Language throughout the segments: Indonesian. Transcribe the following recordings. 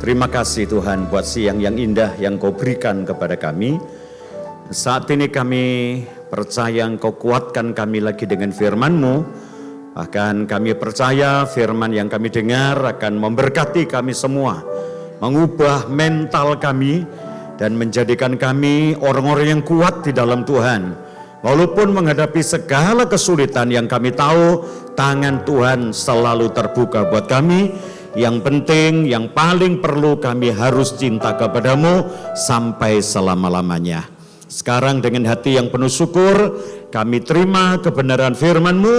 Terima kasih Tuhan buat siang yang indah yang Kau berikan kepada kami. Saat ini kami percaya Engkau kuatkan kami lagi dengan firman-Mu. Bahkan kami percaya firman yang kami dengar akan memberkati kami semua, mengubah mental kami dan menjadikan kami orang-orang yang kuat di dalam Tuhan. Walaupun menghadapi segala kesulitan yang kami tahu, tangan Tuhan selalu terbuka buat kami. Yang penting, yang paling perlu kami harus cinta kepadamu sampai selama-lamanya. Sekarang dengan hati yang penuh syukur, kami terima kebenaran firman-Mu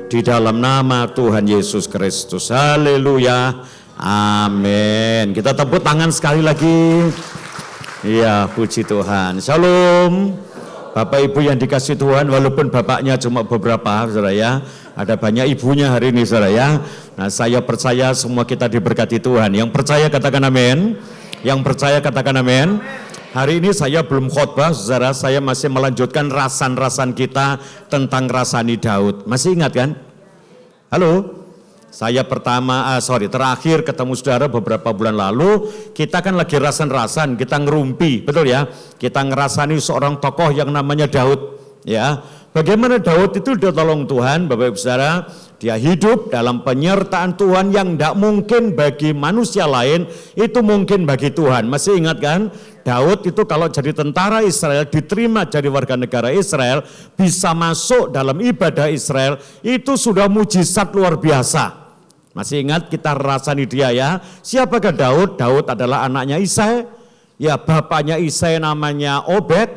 di dalam nama Tuhan Yesus Kristus. Haleluya, amin. Kita tepuk tangan sekali lagi. Ya, puji Tuhan. Shalom. Bapak Ibu yang dikasih Tuhan, walaupun bapaknya cuma beberapa, saudara ya, ada banyak ibunya hari ini, saudara ya. Nah, saya percaya semua kita diberkati Tuhan. Yang percaya katakan amin. Yang percaya katakan amin. Hari ini saya belum khotbah, saudara. Saya masih melanjutkan rasan-rasan kita tentang rasani Daud. Masih ingat kan? Halo? Saya terakhir ketemu saudara beberapa bulan lalu, kita kan lagi rasan-rasan, kita ngerumpi, betul ya? Kita ngerasani seorang tokoh yang namanya Daud, ya. Bagaimana Daud itu ditolong Tuhan, Bapak Ibu Saudara, dia hidup dalam penyertaan Tuhan yang tidak mungkin bagi manusia lain, itu mungkin bagi Tuhan. Masih ingat kan? Daud itu kalau jadi tentara Israel, diterima jadi warga negara Israel, bisa masuk dalam ibadah Israel, itu sudah mujizat luar biasa. Masih ingat kita rasani dia ya. Siapakah Daud? Daud adalah anaknya Isai. Ya, bapaknya Isai namanya Obed.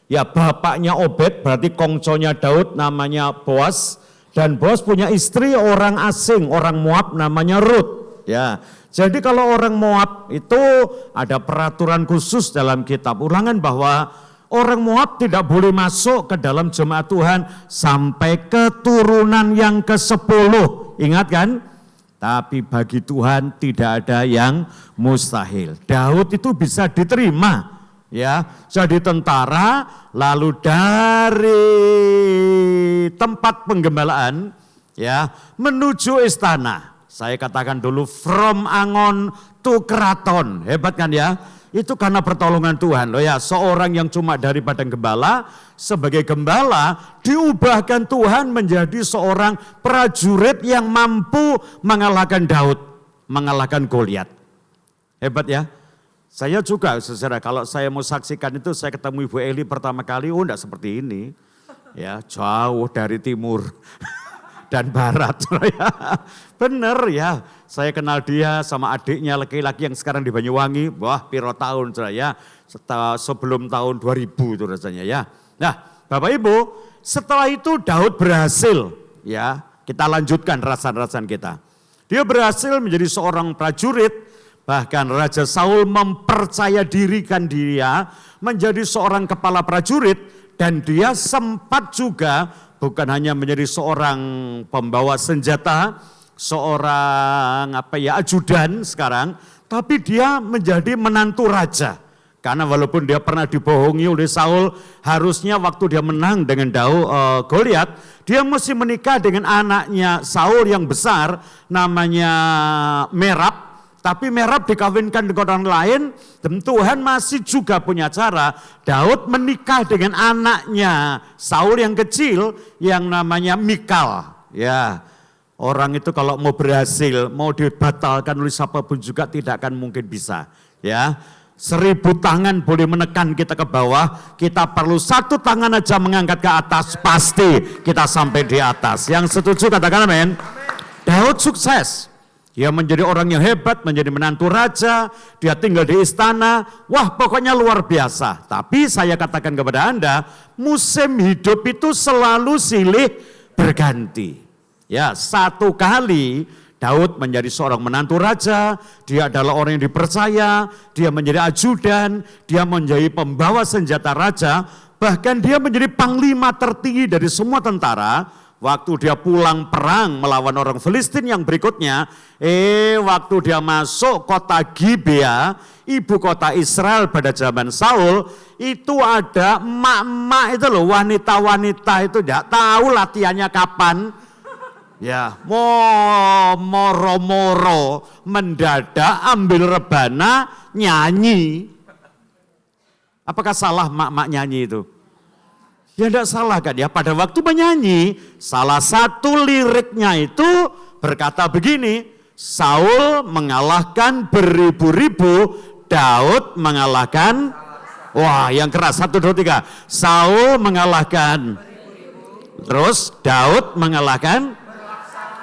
Ya, bapaknya Obed berarti kongconya Daud namanya Boas. Dan Boas punya istri orang asing, orang Moab namanya Ruth. Ya, jadi kalau orang Moab itu ada peraturan khusus dalam kitab Ulangan bahwa orang Moab tidak boleh masuk ke dalam jemaat Tuhan sampai keturunan yang ke-10. Ingat kan? Tapi bagi Tuhan tidak ada yang mustahil. Daud itu bisa diterima, ya, jadi tentara, lalu dari tempat penggembalaan, ya, menuju istana. Saya katakan dulu from Angon to Keraton, hebat kan ya? Itu karena pertolongan Tuhan loh ya. Seorang yang cuma dari padang gembala, sebagai gembala diubahkan Tuhan menjadi seorang prajurit yang mampu mengalahkan Daud, mengalahkan Goliat. Hebat ya. Saya juga saudara, kalau saya mau saksikan itu, saya ketemu Ibu Eli pertama kali, enggak seperti ini. Ya, jauh dari timur dan barat. Ya. Bener ya. Saya kenal dia sama adiknya laki-laki yang sekarang di Banyuwangi. Wah, piro tahun ya. Sebelum tahun 2000 itu rasanya ya. Nah, Bapak Ibu, setelah itu Daud berhasil ya. Kita lanjutkan rasan-rasan kita. Dia berhasil menjadi seorang prajurit. Bahkan Raja Saul mempercaya dirikan dia menjadi seorang kepala prajurit. Dan dia sempat juga bukan hanya menjadi seorang pembawa senjata, seorang ajudan sekarang, tapi dia menjadi menantu raja. Karena walaupun dia pernah dibohongi oleh Saul, harusnya waktu dia menang dengan Goliat, dia mesti menikah dengan anaknya Saul yang besar, namanya Merab. Tapi Merab dikawinkan dengan orang lain, dan Tuhan masih juga punya cara. Daud menikah dengan anaknya Saul yang kecil, yang namanya Mikal. Ya. Orang itu kalau mau berhasil, mau dibatalkan oleh siapapun juga tidak akan mungkin bisa. Ya, 1000 tangan boleh menekan kita ke bawah, kita perlu 1 tangan aja mengangkat ke atas, pasti kita sampai di atas. Yang setuju katakan amin. Daud sukses. Dia menjadi orang yang hebat, menjadi menantu raja, dia tinggal di istana, wah pokoknya luar biasa. Tapi saya katakan kepada Anda, musim hidup itu selalu silih berganti. Ya, satu kali Daud menjadi seorang menantu raja, dia adalah orang yang dipercaya, dia menjadi ajudan, dia menjadi pembawa senjata raja, bahkan dia menjadi panglima tertinggi dari semua tentara. Waktu dia pulang perang melawan orang Filistin yang berikutnya, waktu dia masuk kota Gibea, ibu kota Israel pada zaman Saul, itu ada emak-emak itu loh, wanita-wanita itu tidak tahu latihannya kapan. Ya, moro-moro mendadak ambil rebana nyanyi. Apakah salah mak-mak nyanyi itu? Ya tidak salah kan ya, pada waktu menyanyi salah satu liriknya itu berkata begini, Saul mengalahkan beribu-ribu, Daud mengalahkan, wah yang keras, 1, 2, 3. Saul mengalahkan, terus Daud mengalahkan,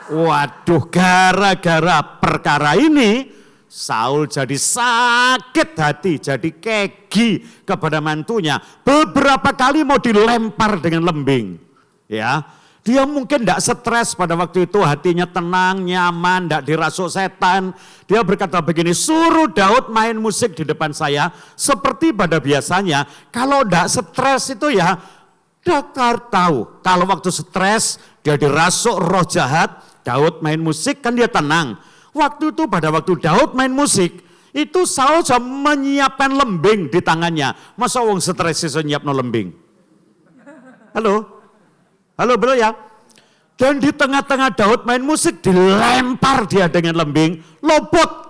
waduh gara-gara perkara ini Saul jadi sakit hati, jadi kegi kepada mantunya. Beberapa kali mau dilempar dengan lembing. Ya, dia mungkin tidak stres pada waktu itu, hatinya tenang, nyaman, tidak dirasuk setan. Dia berkata begini, suruh Daud main musik di depan saya seperti pada biasanya. Kalau tidak stres itu ya, Dakar tahu. Kalau waktu stres dia dirasuk roh jahat, Daud main musik kan dia tenang. Waktu itu pada waktu Daud main musik, itu Saul sudah menyiapkan lembing di tangannya. Masa wong stres iso nyiapno lembing? Halo? Halo bro ya? Dan di tengah-tengah Daud main musik dilempar dia dengan lembing, lopot.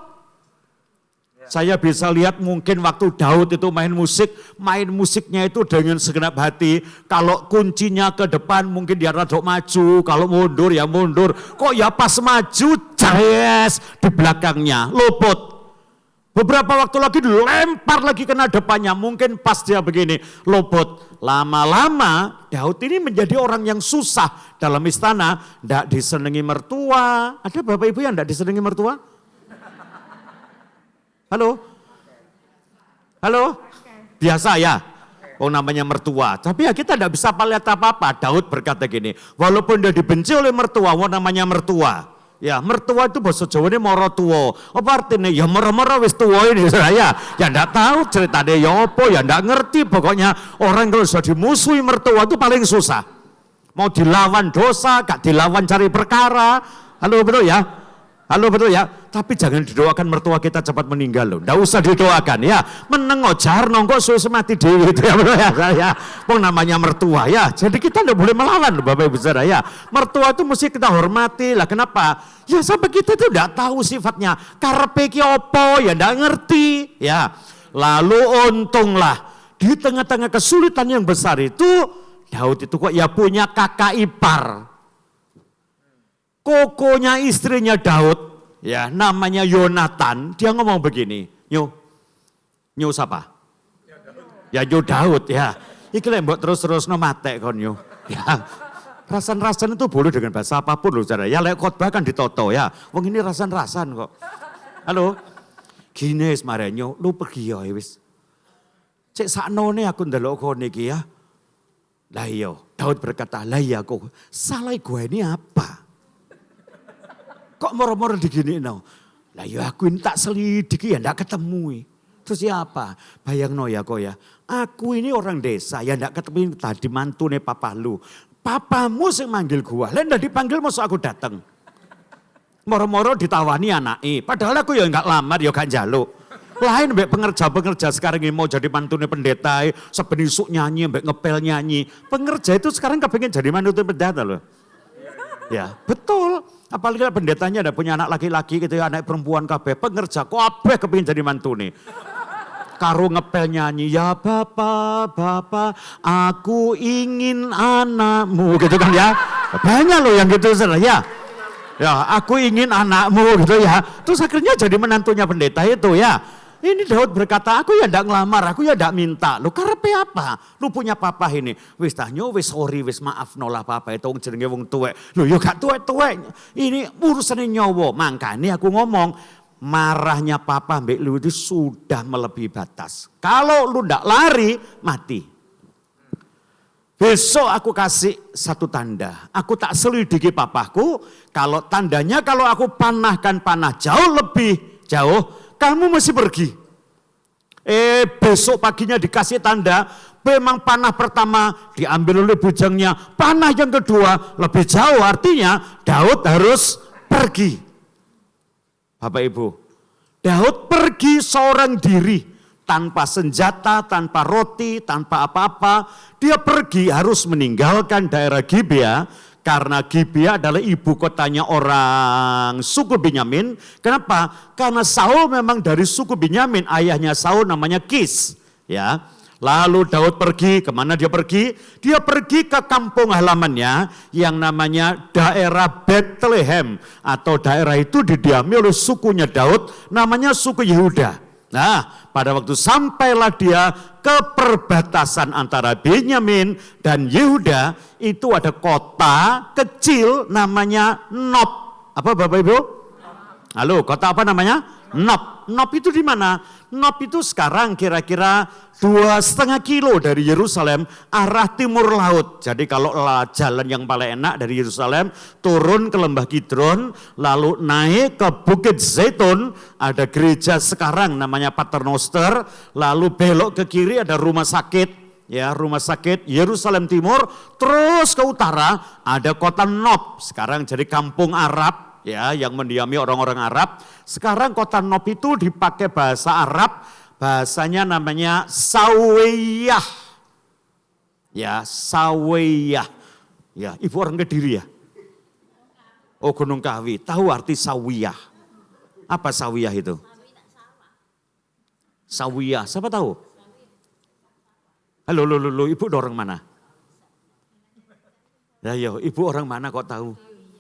Saya bisa lihat mungkin waktu Daud itu main musiknya itu dengan segenap hati. Kalau kuncinya ke depan mungkin dia rada maju, kalau mundur ya mundur. Kok ya pas maju, jayes di belakangnya, luput. Beberapa waktu lagi dilempar lagi kena depannya, mungkin pas dia begini, luput. Lama-lama Daud ini menjadi orang yang susah dalam istana, tidak disenangi mertua. Ada bapak ibu yang tidak disenangi mertua? Halo? Halo? Biasa ya? Oh namanya mertua. Tapi ya kita tidak bisa lihat apa-apa. Daud berkata gini, walaupun dia dibenci oleh mertua, namanya mertua. Ya mertua itu bahasa Jawa ini moro tuwo. Apa artinya? Ya moro-moro wis tuwo ini saya. Ya tidak tahu ceritanya ya apa, ya tidak ngerti. Pokoknya orang kalau sudah dimusuhi mertua itu paling susah. Mau dilawan dosa, gak dilawan cari perkara. Halo betul ya? Halo betul ya, tapi jangan didoakan mertua kita cepat meninggal loh. Nggak usah didoakan ya. Meneng ojar nongko suwe mati dewi itu ya betul ya saya. Pong namanya mertua ya. Jadi kita nggak boleh melawan loh Bapak Ibu Saudara ya. Mertua itu mesti kita hormati lah. Kenapa? Ya sampai kita itu nggak tahu sifatnya. Karepe ki opo ya nggak ngerti ya. Lalu untunglah di tengah-tengah kesulitan yang besar itu Daud itu kok ya punya kakak ipar. Kokonya istrinya Daud, ya namanya Yonatan, dia ngomong begini, Nyu siapa? Ya Nyu Daud ya. Iki lembok terus-terus no mate kon Nyu. Ya. Rasan-rasan itu boleh dengan bahasa apapun loh saudara. Ya lek khotbah kan ditoto ya. Wong ini rasan-rasan kok. Halo. Gini semare Nyu, lu pergi ya wis. Cek saknone aku ndelok kene iki ya. Lah iya, Daud berkata, "Lah iya kok salah gue ini apa?" Kok moro-moro diginiin no? Lah ya aku ini tak selidiki ya ndak ketemu. Terus ya apa? Bayang no ya kok ya. Aku ini orang desa ya ndak ketemu tadi mantune papa lu. Papamu sing manggil gua. Lah ndak dipanggil masa aku dateng. Moro-moro ditawani anake. Padahal aku ya enggak lamar ya gak njaluk. Lain mbek pengerja-pengerja sekarang ini mau jadi mantune pendeta. Sebenisuk nyanyi mbek ngepel nyanyi. Pengerja itu sekarang kepengen jadi mantune pendeta loh. Ya betul. Apalagi pendetanya ada punya anak laki-laki gitu ya, anak perempuan kabeh, pengerja kabeh kepingin jadi mantune. Karo ngepel nyanyi, ya Bapak, aku ingin anakmu gitu kan ya. Banyak loh yang gitu ya. Ya, aku ingin anakmu gitu ya. Terus akhirnya jadi menantunya pendeta itu ya. Ini Daud berkata, aku ya ndak ngelamar, aku ya ndak minta. Lu karepe apa? Lu punya papa ini. Wis tah nyo, wis sorry, wis maaf nolah papa itu jenenge wong tuwek. Lu yo gak tuwek-tuwek. Ini urusane nyawa. Makane aku ngomong, marahnya papa mbek lu itu sudah melebihi batas. Kalau lu ndak lari, mati. Besok aku kasih satu tanda. Aku tak selidiki papaku. Kalau tandanya kalau aku panahkan panah jauh lebih jauh. Kamu mesti pergi. Besok paginya dikasih tanda, memang panah pertama diambil oleh bujangnya, panah yang kedua lebih jauh, artinya Daud harus pergi. Bapak Ibu, Daud pergi seorang diri, tanpa senjata, tanpa roti, tanpa apa-apa. Dia pergi harus meninggalkan daerah Gibea, Karena Gibea adalah ibu kotanya orang suku Benyamin. Kenapa? Karena Saul memang dari suku Benyamin, ayahnya Saul namanya Kis. Ya, lalu Daud pergi, kemana dia pergi? Dia pergi ke kampung halamannya yang namanya daerah Bethlehem. Atau daerah itu didiami oleh sukunya Daud, namanya suku Yehuda. Nah, pada waktu sampailah dia ke perbatasan antara Benyamin dan Yehuda, itu ada kota kecil namanya Nob. Apa Bapak Ibu? Halo, kota apa namanya? Nob. Nob itu di mana? Nob itu sekarang kira-kira 2,5 kilo dari Yerusalem arah timur laut. Jadi kalau jalan yang paling enak dari Yerusalem turun ke lembah Kidron, lalu naik ke Bukit Zaitun, ada gereja sekarang namanya Paternoster, lalu belok ke kiri ada rumah sakit. Ya, rumah sakit Yerusalem Timur, terus ke utara ada kota Nob, sekarang jadi kampung Arab. Ya, yang mendiami orang-orang Arab. Sekarang kota Nob itu dipakai bahasa Arab, bahasanya namanya Sawiyah. Ya, Sawiyah. Ya, ibu orang Kediri ya? Oh, Gunung Kawi. Tahu arti Sawiyah? Apa Sawiyah itu? Sawiyah, siapa tahu? Halo, ibu orang mana? Ya, ibu orang mana kok tahu?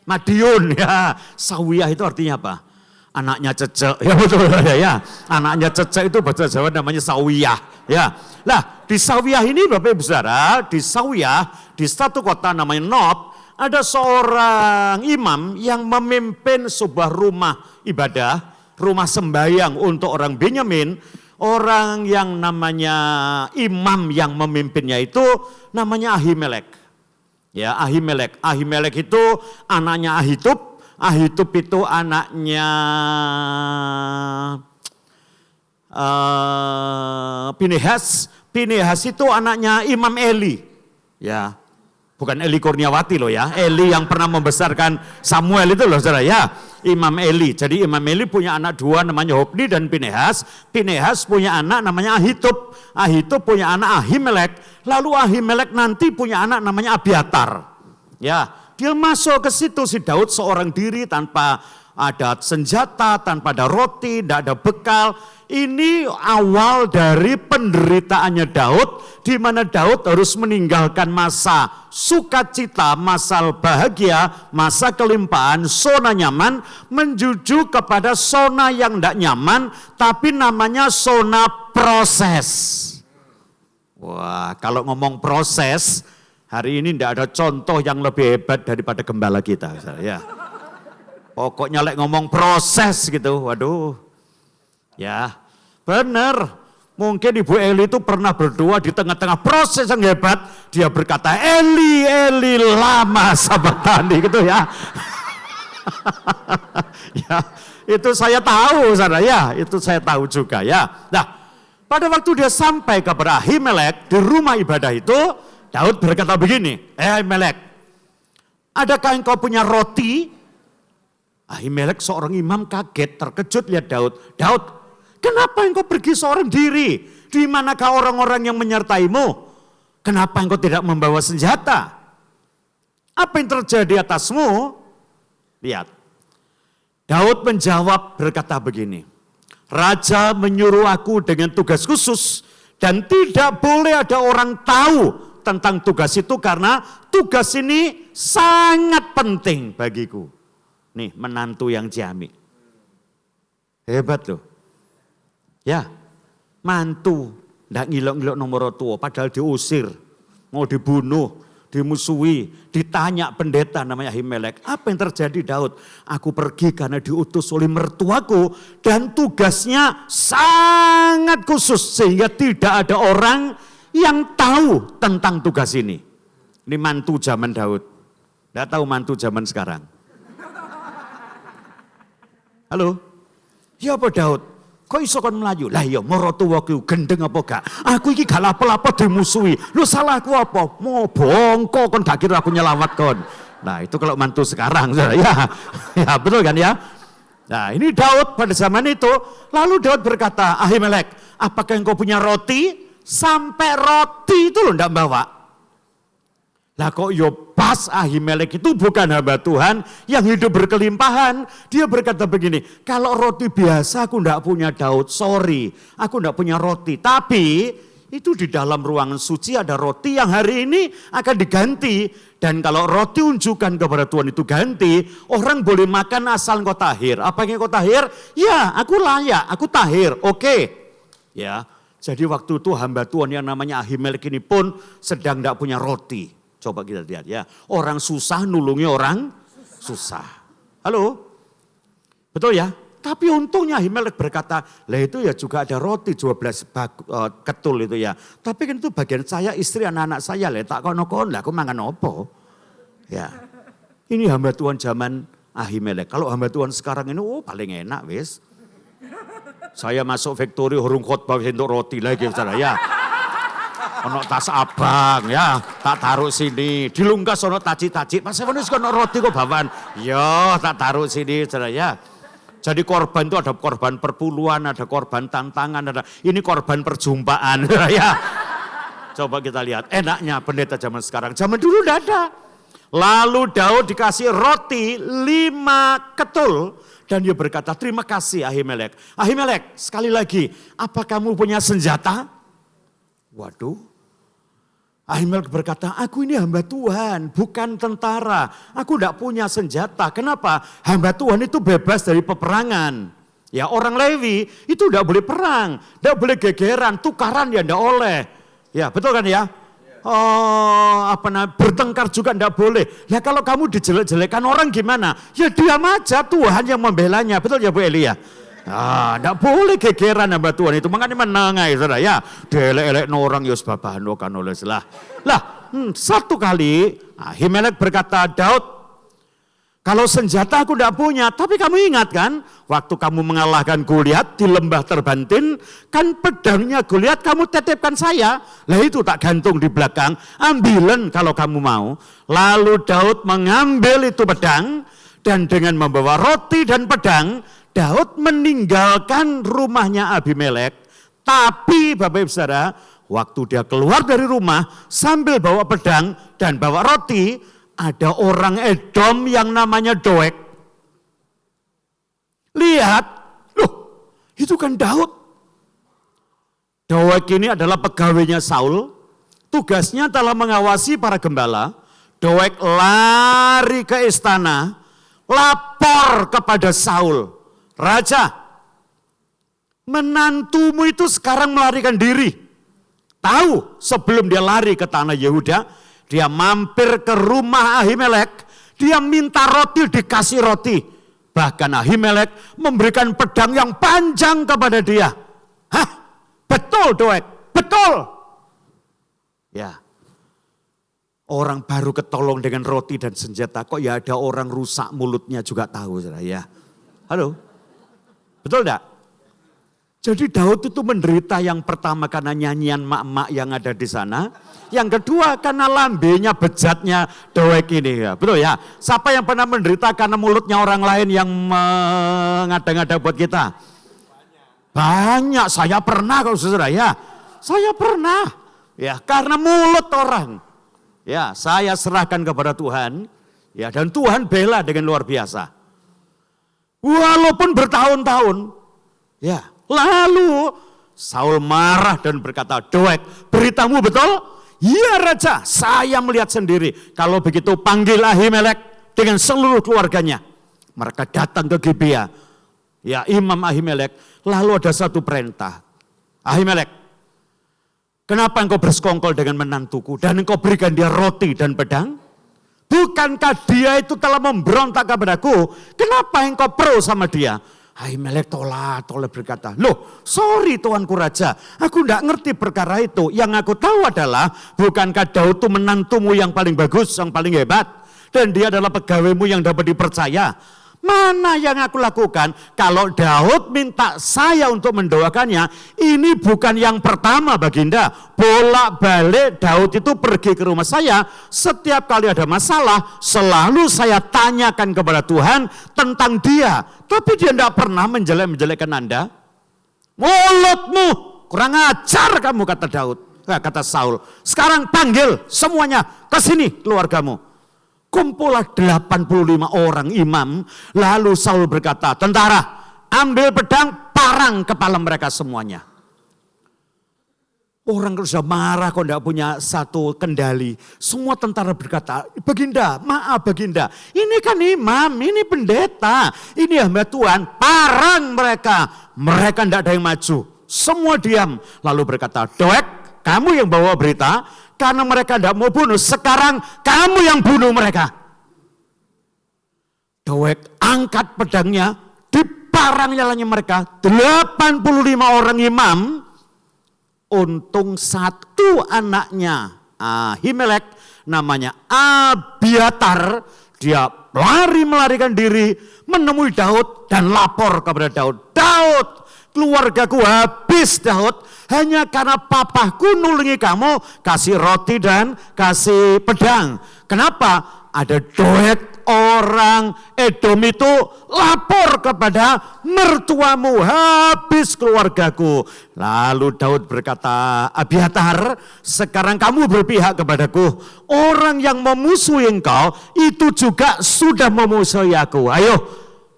Madiun, ya. Sawiyah itu artinya apa? Anaknya Cecek, ya betul ya. Anaknya Cecek itu bahasa Jawa namanya Sawiyah, ya. Nah, di Sawiyah ini Bapak Ibu Saudara, di Sawiyah, di satu kota namanya Nob, ada seorang imam yang memimpin sebuah rumah ibadah, rumah sembahyang untuk orang Benyamin. Orang yang namanya imam yang memimpinnya itu namanya Ahimelek. Ya, Ahimelek. Ahimelek itu anaknya Ahitub. Ahitub itu anaknya Pinehas. Pinehas itu anaknya Imam Eli. Ya, bukan Eli Kurniawati loh ya. Eli yang pernah membesarkan Samuel itu loh saudara ya. Imam Eli. Jadi Imam Eli punya anak dua namanya Hofni dan Pinehas. Pinehas punya anak namanya Ahitub. Ahitub punya anak Ahimelek. Lalu Ahimelek nanti punya anak namanya Abiatar. Ya, dia masuk ke situ si Daud seorang diri tanpa ada senjata, tanpa ada roti, tidak ada bekal. Ini awal dari penderitaannya Daud, di mana Daud harus meninggalkan masa sukacita, masa bahagia, masa kelimpahan, zona nyaman, menuju kepada zona yang tidak nyaman, tapi namanya zona proses. Wah, kalau ngomong proses, hari ini tidak ada contoh yang lebih hebat daripada gembala kita. Ya. Pokoknya ngomong proses gitu, waduh. Ya, benar. Mungkin Ibu Eli itu pernah berdoa di tengah-tengah proses yang hebat. Dia berkata, Eli, Eli lama sabatani gitu ya. Ya, itu saya tahu saudara ya, itu saya tahu juga ya. Nah, pada waktu dia sampai ke Ahimelek di rumah ibadah itu, Daud berkata begini, Ahimelek, adakah engkau punya roti? Ahimelek seorang imam kaget, terkejut lihat Daud. Daud, kenapa engkau pergi seorang diri? Di manakah orang-orang yang menyertaimu? Kenapa engkau tidak membawa senjata? Apa yang terjadi atasmu? Lihat, Daud menjawab berkata begini, Raja menyuruh aku dengan tugas khusus dan tidak boleh ada orang tahu tentang tugas itu karena tugas ini sangat penting bagiku. Nih, menantu yang ciamik. Hebat loh. Ya, mantu, ndak ngilok-ngilok nomor tua, padahal diusir, mau dibunuh, dimusuhi, ditanya pendeta namanya Ahimelek. Apa yang terjadi Daud? Aku pergi karena diutus oleh mertuaku dan tugasnya sangat khusus sehingga tidak ada orang yang tahu tentang tugas ini. Ini mantu zaman Daud. Ndak tahu mantu zaman sekarang. Halo? Ya apa Daud? Kok iso kon melayu? Lah ya maratuwa ku gendeng apa gak? Aku iki gak lapo-lapo dimusuhi. Lu salahku apa? Mau bongko kon gak kira aku nyelawat kon. Nah itu kalau mantu sekarang ya. Ya betul kan ya? Nah ini Daud pada zaman itu. Lalu Daud berkata, Ahimelek, apakah engkau punya roti? Sampai roti itu lo ndak bawa. Lah kok yo jelas Ahimelek itu bukan hamba Tuhan yang hidup berkelimpahan. Dia berkata begini, kalau roti biasa aku enggak punya Daud, sorry, aku enggak punya roti. Tapi itu di dalam ruangan suci ada roti yang hari ini akan diganti. Dan kalau roti unjukan kepada Tuhan itu ganti, orang boleh makan asal engkau tahir. Apa yang engkau tahir? Ya, aku layak, aku tahir, oke. Ya, jadi waktu itu hamba Tuhan yang namanya Ahimelek ini pun sedang tidak punya roti. Coba kita lihat ya, orang susah nulungi orang susah. Halo? Betul ya? Tapi untungnya Ahimelek berkata, lah itu ya juga ada roti 12 ketul itu ya. Tapi kan itu bagian saya, istri, anak-anak saya, lah tak kono-kono, lah aku mangan opo. Ya, ini hamba Tuhan zaman Ahimelek. Kalau hamba Tuhan sekarang ini, oh paling enak wis. Saya masuk factory hurung khotbah untuk roti lagi saudara ya. Ono tas abang ya, tak taruh sini. Dilungkas ono taci-taci. Mas Evan ini ono roti kok bawaan. Ya, tak taruh sini saudara ya. Jadi korban itu ada korban perpuluhan, ada korban tantangan, ada ini korban perjumpaan ya. Coba kita lihat, enaknya pendeta zaman sekarang. Zaman dulu tidak ada. Lalu Daud dikasih roti 5 ketul. Dan dia berkata, terima kasih Ahimelek. Ahimelek, sekali lagi, apa kamu punya senjata? Waduh. Ahimelek berkata, aku ini hamba Tuhan, bukan tentara. Aku tidak punya senjata. Kenapa? Hamba Tuhan itu bebas dari peperangan. Ya, orang Lewi itu tidak boleh perang, tidak boleh gegeran, tukaran ya tidak oleh. Ya, betul kan ya? Oh, bertengkar juga tidak boleh. Nah kalau kamu dijelek-jelekan orang gimana? Ya diam aja, Tuhan yang membelanya. Betul ya Bu Eli ya? Tidak boleh gegeran hamba Tuhan itu. Makanya menengai saudara ya. Delek-elek orang ya sebabahan kan oleh selah. Lah, satu kali Ahimelek berkata, Daud, kalau senjata aku tidak punya, tapi kamu ingat kan, waktu kamu mengalahkan Goliat di lembah terbantin, kan pedangnya Goliat kamu tetepkan saya. Lah itu tak gantung di belakang, ambilen kalau kamu mau. Lalu Daud mengambil itu pedang, dan dengan membawa roti dan pedang, Daud meninggalkan rumahnya Abimelek. Tapi Bapak Ibu Saudara, waktu dia keluar dari rumah sambil bawa pedang dan bawa roti, ada orang Edom yang namanya Doeg. Lihat, loh itu kan Daud. Doeg ini adalah pegawainya Saul. Tugasnya adalah mengawasi para gembala. Doeg lari ke istana, lapor kepada Saul. Raja, menantumu itu sekarang melarikan diri. Tahu sebelum dia lari ke tanah Yehuda, dia mampir ke rumah Ahimelek, dia minta roti, dikasih roti. Bahkan Ahimelek memberikan pedang yang panjang kepada dia. Hah? Betul Doeg, betul. Ya, orang baru ketolong dengan roti dan senjata, kok ya ada orang rusak mulutnya juga tahu. Ya. Halo, betul enggak? Jadi Daud itu menderita yang pertama karena nyanyian mak-mak yang ada di sana. Yang kedua karena lambenya bejatnya Doeg ini. Ya, betul ya? Siapa yang pernah menderita karena mulutnya orang lain yang mengada-ngada buat kita? Banyak, saya pernah kalau saudara ya. Saya pernah. Ya, karena mulut orang. Ya, saya serahkan kepada Tuhan. Ya, dan Tuhan bela dengan luar biasa. Walaupun bertahun-tahun. Ya. Lalu Saul marah dan berkata, Doeg, beritamu betul? Iya Raja, saya melihat sendiri. Kalau begitu panggil Ahimelek dengan seluruh keluarganya. Mereka datang ke Gibea. Ya, Imam Ahimelek. Lalu ada satu perintah. Ahimelek, kenapa engkau bersekongkol dengan menantuku dan engkau berikan dia roti dan pedang? Bukankah dia itu telah memberontak kepadaku? Kenapa engkau pro sama dia? Ahimelek tolak berkata, loh sorry tuanku raja, aku tidak ngerti perkara itu. Yang aku tahu adalah bukankah Daud itu menantumu yang paling bagus, yang paling hebat. Dan dia adalah pegawaimu yang dapat dipercaya. Mana yang aku lakukan? Kalau Daud minta saya untuk mendoakannya, ini bukan yang pertama Baginda. Bolak-balik Daud itu pergi ke rumah saya, setiap kali ada masalah, selalu saya tanyakan kepada Tuhan tentang dia. Tapi dia tidak pernah menjelek-menjelekkan Anda. Mulutmu kurang ajar kamu, kata Daud. Kata Saul. Sekarang panggil semuanya ke sini keluargamu. Berkumpullah 85 orang imam. Lalu Saul berkata, tentara, ambil pedang, parang kepala mereka semuanya. Orang kalau sudah marah, kok tidak punya satu kendali. Semua tentara berkata, Baginda, maaf Baginda. Ini kan imam, ini pendeta, ini hamba Tuhan. Parang mereka. Mereka tidak ada yang maju. Semua diam. Lalu berkata, Doeg, kamu yang bawa berita. Karena mereka tidak mau bunuh. Sekarang kamu yang bunuh mereka. Doeg angkat pedangnya. Diparang nyalanya mereka. 85 orang imam. Untung satu anaknya Ahimelek namanya Abiatar, dia melarikan diri menemui Daud dan lapor kepada Daud. Daud, keluargaku habis Daud, hanya karena papaku nulungi kamu, kasih roti dan kasih pedang. Kenapa? Ada Doeg orang Edom itu lapor kepada mertuamu, habis keluargaku. Lalu Daud berkata, Abiatar, sekarang kamu berpihak kepadaku. Orang yang memusuhi engkau itu juga sudah memusuhi aku. Ayo,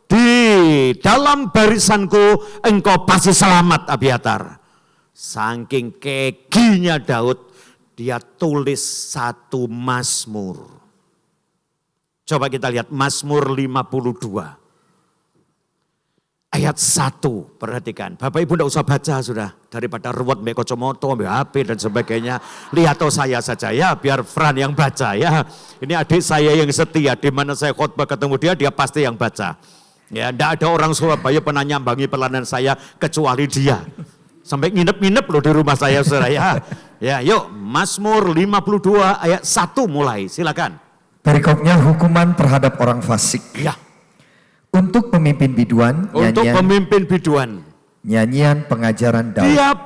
di dalam barisanku engkau pasti selamat, Abiatar. Saking keginya Daud, dia tulis satu Mazmur. Coba kita lihat Mazmur 52. Ayat 1, perhatikan. Bapak Ibu tidak usah baca sudah. Daripada ruwet, mbak kocomoto, mbak HP dan sebagainya. Lihat saya saja ya, biar Fran yang baca ya. Ini adik saya yang setia, di mana saya khotbah ketemu dia pasti yang baca. Ya, tidak ada orang Surabaya pernah nyambangi pelayanan saya kecuali dia. Sampai nginep-nginep loh di rumah saya saudara ya. Ya, yuk Mazmur 52 ayat 1 mulai, silakan. Perikopnya hukuman terhadap orang fasik. Ya. Untuk pemimpin biduan, nyanyian pengajaran Daud. Dia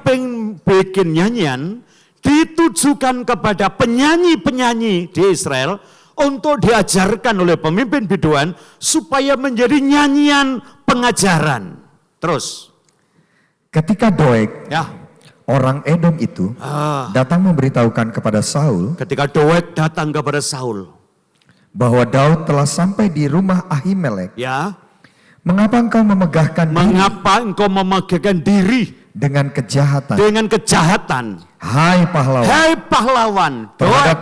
bikin nyanyian ditujukan kepada penyanyi-penyanyi di Israel untuk diajarkan oleh pemimpin biduan supaya menjadi nyanyian pengajaran. Terus. Ketika Doeg, orang Edom itu datang memberitahukan kepada Saul. Ketika Doeg datang kepada Saul. Bahwa Daud telah sampai di rumah Ahimelek. Ya. Mengapa engkau memegahkan diri dengan kejahatan? Hai pahlawan. Doeg,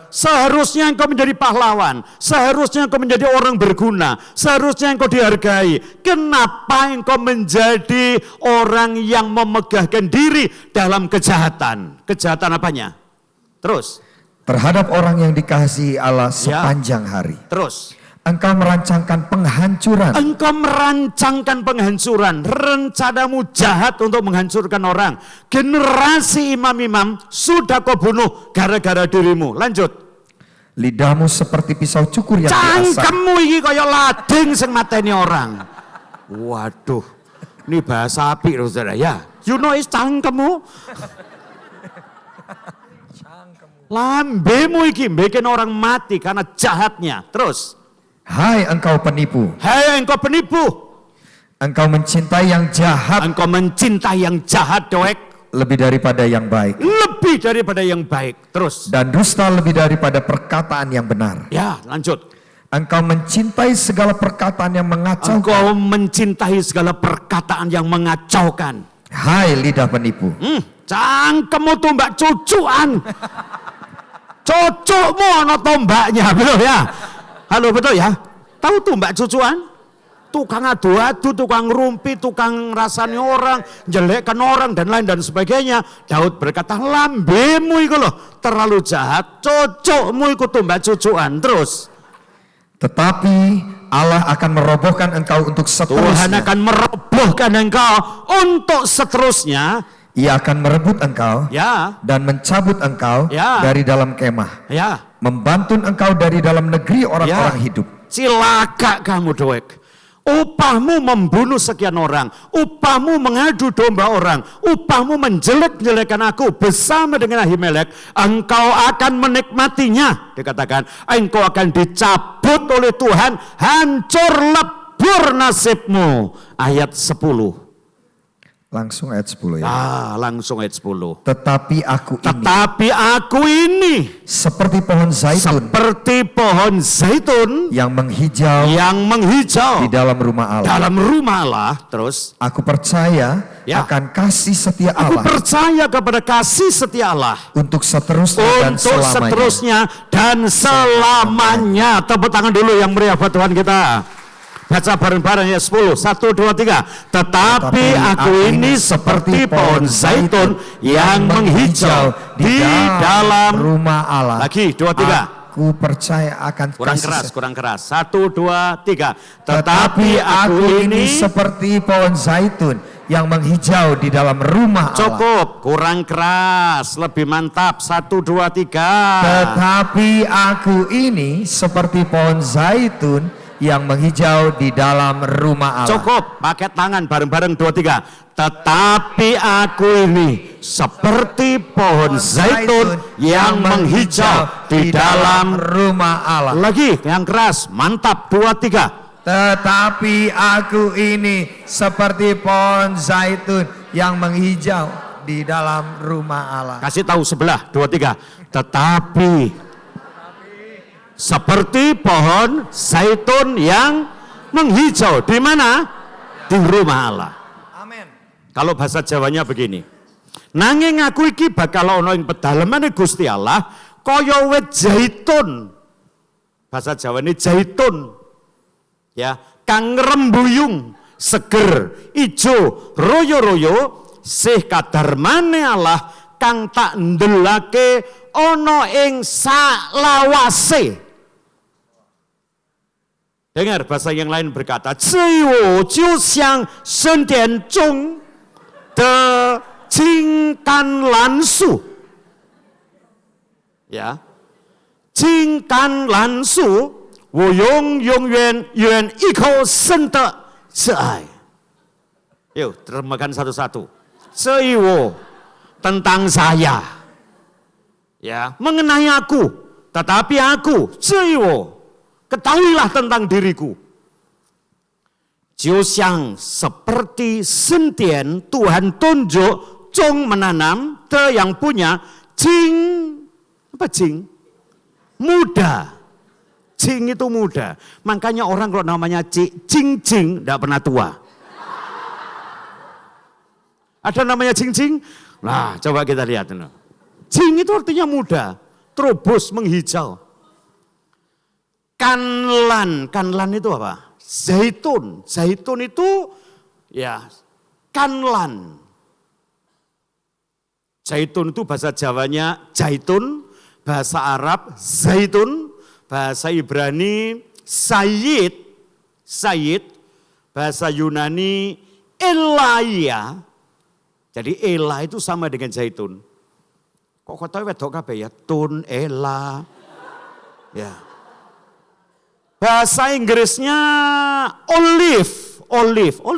seharusnya engkau menjadi pahlawan. Seharusnya engkau menjadi orang berguna. Seharusnya engkau dihargai. Kenapa engkau menjadi orang yang memegahkan diri dalam kejahatan? Kejahatan apanya? Terus. Terhadap orang yang dikasihi Allah sepanjang hari. Terus. Engkau merancangkan penghancuran. Rencanamu jahat untuk menghancurkan orang. Generasi imam-imam sudah kau bunuh gara-gara dirimu. Lanjut. Lidahmu seperti pisau cukur yang diasah. Cangkemmu iki kaya lading sing mateni orang. Waduh. Ini bahasa apik loh saudara ya. You know is cangkemmu. Lambemu iki bikin orang mati karena jahatnya. Terus. Hai engkau penipu. Engkau mencintai yang jahat. Doeg. Lebih daripada yang baik. Terus. Dan dusta lebih daripada perkataan yang benar. Ya, lanjut. Engkau mencintai segala perkataan yang mengacaukan. Hai lidah penipu. Cangkemmu tumbak cucuan. Cocokmu ana tombaknya, betul ya? Halo, betul ya? Tahu tombak cucuan? Tukang adu-adu, tukang rumpi, tukang rasani orang, jelekkan orang dan lain dan sebagainya. Daud berkata, lambemu itu loh terlalu jahat, cocokmu itu tombak cucuan. Terus. Tetapi Allah akan merobohkan engkau untuk seterusnya. Tuhan akan merobohkan engkau untuk seterusnya. Ia akan merebut engkau dan mencabut engkau dari dalam kemah. Membantun engkau dari dalam negeri orang-orang hidup. Cilaka kamu Doeg. Upahmu membunuh sekian orang. Upahmu mengadu domba orang. Upahmu menjelek-jelekan aku bersama dengan Ahimelek. Engkau akan menikmatinya. Dikatakan engkau akan dicabut oleh Tuhan. Hancur lebur nasibmu. Ayat 10. Langsung ayat 10 ya. Langsung ayat 10. Tetapi aku ini seperti pohon zaitun yang menghijau di dalam rumah Allah. Terus Aku percaya akan kasih setia aku Allah percaya kepada kasih setia Allah untuk seterusnya dan selamanya. Tepuk tangan dulu yang meriah buat Tuhan kita. Baca bareng-bareng ya 10. 1, 2, 3. Tetapi aku ini seperti pohon zaitun yang menghijau di dalam rumah Allah. Lagi 2, 3. Aku percaya akan Kurang keras. 1, 2, 3. Tetapi aku ini seperti pohon zaitun yang menghijau di dalam rumah Allah. Cukup, kurang keras, lebih mantap. 1, 2, 3. Tetapi aku ini seperti pohon zaitun yang menghijau di dalam rumah Allah. Cukup, pakai tangan bareng-bareng 2, 3. Tetapi aku ini seperti pohon zaitun yang menghijau di dalam rumah Allah. Lagi, yang keras, mantap. 2, 3. Tetapi aku ini seperti pohon zaitun yang menghijau di dalam rumah Allah. Kasih tahu sebelah, 2, 3. Tetapi seperti pohon zaitun yang menghijau di mana? Di rumah Allah. Amin. Kalau bahasa Jawanya begini. Nanging aku iki bakal ana ing pedalemane Gusti Allah kaya wit zaitun. Bahasa Jawane zaitun. Ya, kang rembuyung, seger, ijo, royo-royo, sih kadarmane Allah kang tak ndelake ana ing salawase. Dengar bahasa yang lain berkata, 自我就像圣殿中的金橄榄树。 Ya, 金橄榄树，我永远一口生的挚爱。Yuk, terjemahkan satu-satu. 所以我 tentang saya, ya, mengenai aku, tetapi aku, 所以我 ketahuilah tentang diriku. 就像 seperti sentian Tuhan tunjuk, Zong menanam, Te yang punya, Jing, apa Jing? Muda. Jing itu muda. Makanya orang kalau namanya Jing tidak pernah tua. Ada namanya Jing. Nah, coba kita lihat. Jing itu artinya muda, terubus, menghijau. Kanlan itu apa? Zaitun itu ya kanlan. Zaitun itu bahasa Jawanya zaitun, bahasa Arab zaitun, bahasa Ibrani sayyid, bahasa Yunani elaia. Jadi ela itu sama dengan zaitun. Kok kata wedok kabeh ya? Tun, ela. Ya. Bahasa Inggrisnya olive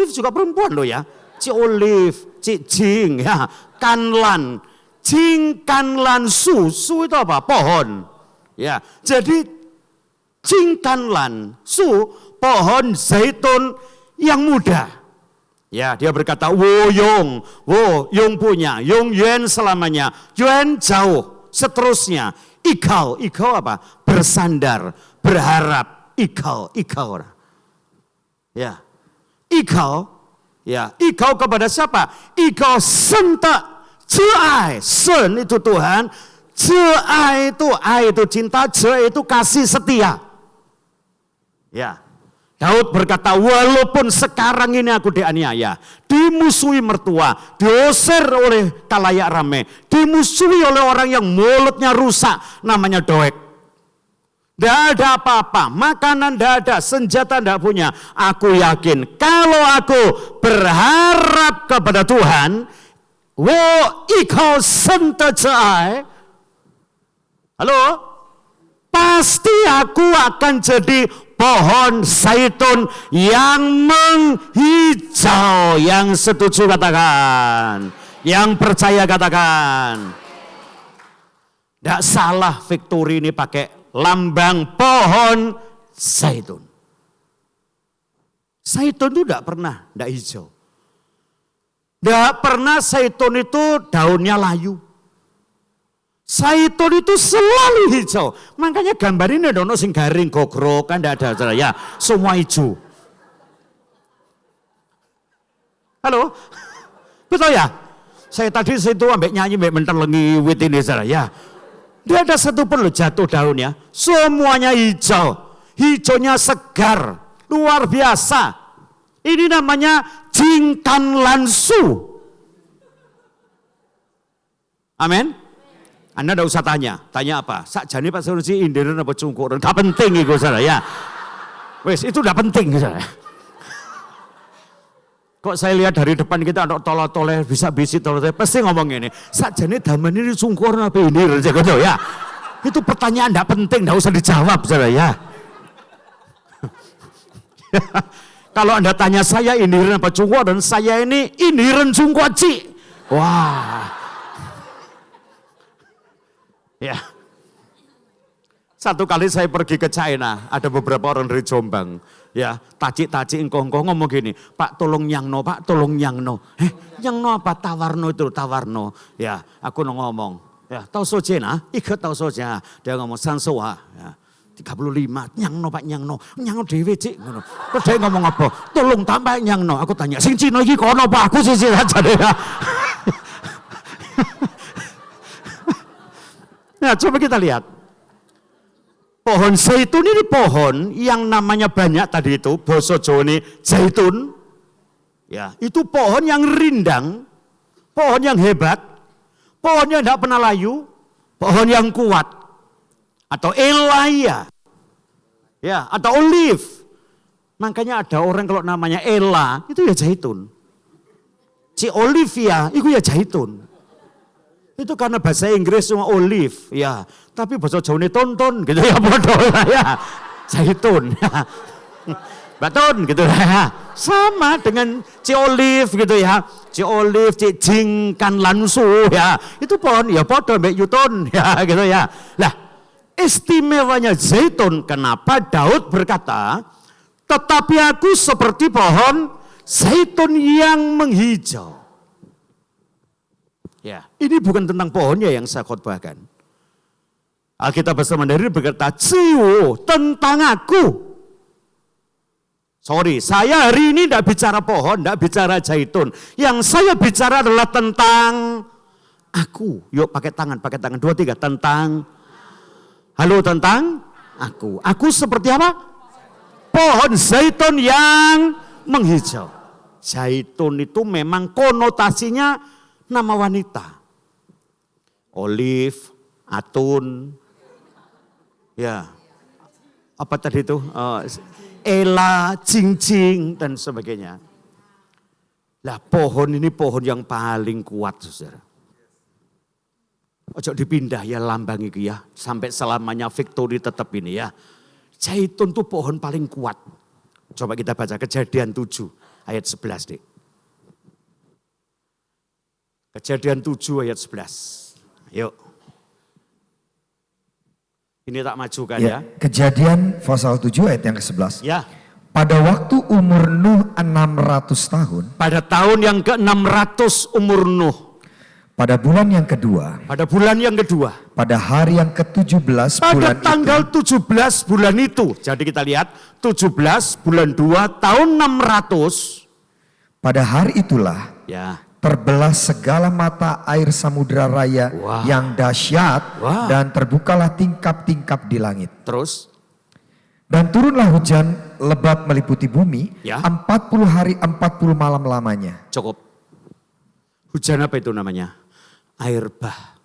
juga perempuan loh ya. Olive, jing ya. Kanlan, jing kanlan su itu apa? Pohon. Ya, jadi jing kanlan su pohon zaitun yang muda. Ya, dia berkata wo yong punya, yong yuan selamanya, yuan jauh, seterusnya. Ikau apa? Bersandar, berharap. Ikau. Ya. Ikau kepada siapa? Ikau sentak. Ceai, sen itu Tuhan. Ceai itu cinta, ceai itu kasih setia. Ya. Daud berkata, walaupun sekarang ini aku dianiaya, dimusuhi mertua, diusir oleh kalayak rame, dimusuhi oleh orang yang mulutnya rusak, namanya Doeg. Tidak ada apa-apa, makanan tidak ada, senjata tidak punya. Aku yakin kalau aku berharap kepada Tuhan, wo ikau sentecai, halo, pasti aku akan jadi pohon zaitun yang menghijau. Yang setuju katakan, yang percaya katakan. Tidak salah Victory ini pakai lambang pohon zaitun. Zaitun itu tidak pernah tidak hijau. Tidak pernah zaitun itu daunnya layu. Zaitun itu selalu hijau. Makanya gambar ini ada sing garing, gogrok, kan tidak ada. Ya, semua hijau. Halo? Betul ya? Saya tadi situ ambek nyanyi, ambek mentelengi wit ini saudara. Ya. Tidak ada satu pun jatuh daunnya. Semuanya hijau. Hijaunya segar. Luar biasa. Ini namanya jingkan lansu. Amin. Anda tidak usah tanya. Tanya apa? Sakjane Pak Sanusi indiren apa cungkuran. Gak penting itu saudara ya. Wes itu tidak penting saudara. Kok saya lihat dari depan kita ada toleh-toleh bisa bisit toleh pasti ngomong ini. Sakjane daman ini cungkuran apa indiren ya. Itu pertanyaan tidak penting, tidak usah dijawab saudara ya. Kalau Anda tanya saya indiren apa cungkuran, saya ini indiren cungkuaci. Wah. Ya. Satu kali saya pergi ke China, ada beberapa orang dari Jombang. Ya, taci-taci engkong-engkong ngomong gini, Pak tolong nyangno, Pak tolong nyangno. Nyangno apa? Tawarno itu, tawarno. Ya, aku ngomong, ya, tahu sojena, ikut tahu sojena. Dia ngomong, sansoa, ya, 35, nyangno Pak nyangno. Nyangno dewe cik. Terus dia ngomong apa? Tolong tambah nyangno. Aku tanya, sing Cina iki kono Pak, aku sisi aja deh ya. Nah, coba kita lihat. Pohon zaitun ini pohon yang namanya banyak tadi itu, basa Jawa ini zaitun. Ya, itu pohon yang rindang, pohon yang hebat, pohon yang tidak pernah layu, pohon yang kuat. Atau elaya. Ya, atau olive. Makanya ada orang kalau namanya Ela, itu ya zaitun. Si Olivia, itu ya zaitun. Itu karena bahasa Inggris cuma olive, ya. Tapi bahasa Jawa ini tonton, gitu ya, bodoh ya. Zaitun, ya. Baton, gitu ya. Sama dengan ci olive, gitu ya. Ci olive, ci jingkan lansu, ya. Itu pohon, ya bodoh, mbak Yutun, ya, gitu ya. Lah, istimewanya zaitun, kenapa Daud berkata, tetapi aku seperti pohon zaitun yang menghijau. Ya, ini bukan tentang pohonnya yang saya khotbahkan. Alkitab Bahasa Mandarin berkata, "Ciwo tentang aku." Sorry, saya hari ini tidak bicara pohon, tidak bicara zaitun. Yang saya bicara adalah tentang aku. Yuk pakai tangan, 2, 3. Tentang, halo tentang aku. Aku seperti apa? Pohon zaitun yang menghijau. Zaitun itu memang konotasinya nama wanita. Olive, atun, ya, apa tadi itu? Ela, cincing, dan sebagainya. Lah pohon ini pohon yang paling kuat, saudara. Ojo dipindah ya lambang itu ya, sampai selamanya victory tetap ini ya. Zaitun itu pohon paling kuat. Coba kita baca Kejadian 7 ayat 11 deh. Kejadian 7 ayat 11. Yuk. Ini tak majukan ya. Kejadian pasal 7 ayat yang ke-11. Ya. Pada waktu umur Nuh 600 tahun. Pada tahun yang ke-600 umur Nuh. Pada bulan yang kedua. Pada bulan yang kedua. Pada hari yang ke-17 pada bulan tanggal itu. 17 bulan itu. Jadi kita lihat 17 bulan 2 tahun 600. Pada hari itulah. Ya. Terbelah segala mata air samudera raya yang dahsyat dan terbukalah tingkap-tingkap di langit. Terus? Dan turunlah hujan lebat meliputi bumi Ya. 40 hari 40 malam lamanya. Cukup. Hujan apa itu namanya? Air bah.